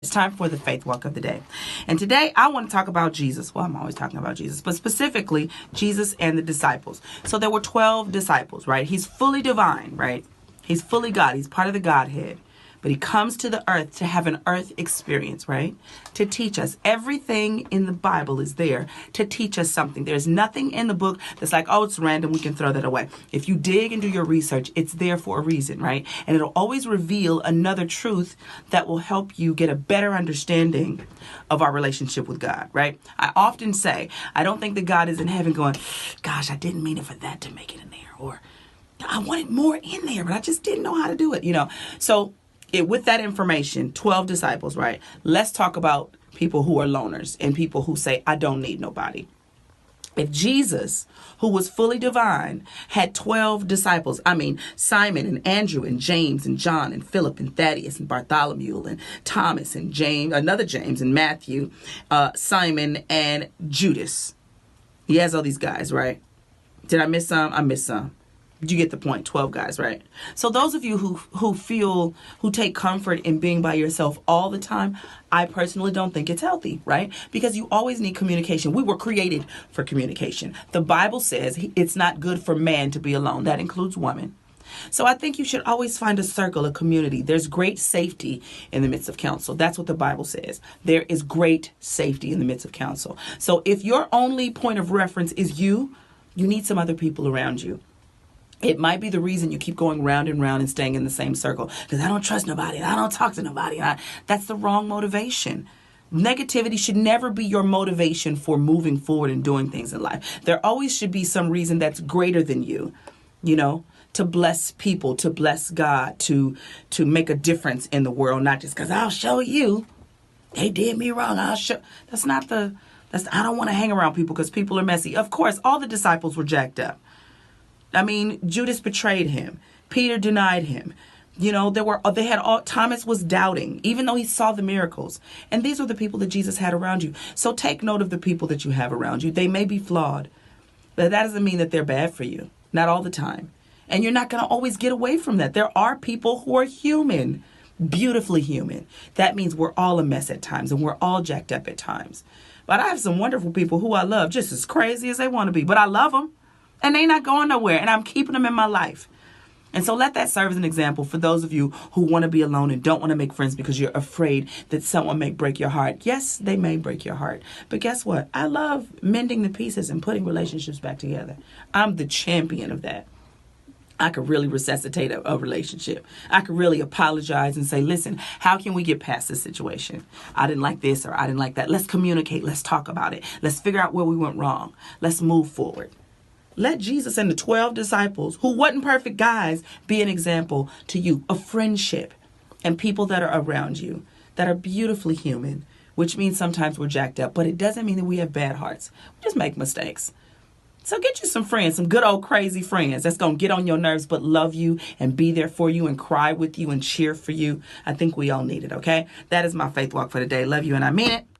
It's time for the faith walk of the day. And today I want to talk about Jesus. Well, I'm always talking about Jesus, but specifically Jesus and the disciples. So there were 12 disciples, right? He's fully divine, right? He's fully God. He's part of the Godhead. But he comes to the earth to have an earth experience, right? To teach us. Everything in the Bible is there to teach us something. There's nothing in the book that's like, oh, it's random, we can throw that away. If you dig and do your research, it's there for a reason, right? And it'll always reveal another truth that will help you get a better understanding of our relationship with God, right? I often say, I don't think that God is in heaven going, gosh, I didn't mean it for that to make it in there. Or I wanted more in there, but I just didn't know how to do it, So with that information, 12 disciples, right? Let's talk about people who are loners and people who say, I don't need nobody. If Jesus, who was fully divine, had 12 disciples, Simon and Andrew and James and John and Philip and Thaddeus and Bartholomew and Thomas and James, another James and Matthew, Simon and Judas. He has all these guys, right? Did I miss some? I missed some. You get the point. 12 guys, right? So those of you who take comfort in being by yourself all the time, I personally don't think it's healthy, right? Because you always need communication. We were created for communication. The Bible says it's not good for man to be alone. That includes woman. So I think you should always find a circle, a community. There's great safety in the midst of counsel. That's what the Bible says. There is great safety in the midst of counsel. So if your only point of reference is you need some other people around you. It might be the reason you keep going round and round and staying in the same circle. Because I don't trust nobody. And I don't talk to nobody. That's the wrong motivation. Negativity should never be your motivation for moving forward and doing things in life. There always should be some reason that's greater than you, to bless people, to bless God, to make a difference in the world. Not just because I'll show you. They did me wrong. I don't want to hang around people because people are messy. Of course, all the disciples were jacked up. Judas betrayed him. Peter denied him. Thomas was doubting, even though he saw the miracles. And these are the people that Jesus had around you. So take note of the people that you have around you. They may be flawed, but that doesn't mean that they're bad for you. Not all the time. And you're not going to always get away from that. There are people who are human, beautifully human. That means we're all a mess at times and we're all jacked up at times. But I have some wonderful people who I love just as crazy as they want to be, but I love them. And they're not going nowhere. And I'm keeping them in my life. And so let that serve as an example for those of you who want to be alone and don't want to make friends because you're afraid that someone may break your heart. Yes, they may break your heart. But guess what? I love mending the pieces and putting relationships back together. I'm the champion of that. I could really resuscitate a relationship. I could really apologize and say, listen, how can we get past this situation? I didn't like this or I didn't like that. Let's communicate. Let's talk about it. Let's figure out where we went wrong. Let's move forward. Let Jesus and the 12 disciples, who wasn't perfect guys, be an example to you of friendship and people that are around you that are beautifully human, which means sometimes we're jacked up, but it doesn't mean that we have bad hearts. We just make mistakes. So get you some friends, some good old crazy friends that's going to get on your nerves but love you and be there for you and cry with you and cheer for you. I think we all need it, okay? That is my faith walk for today. Love you and I mean it.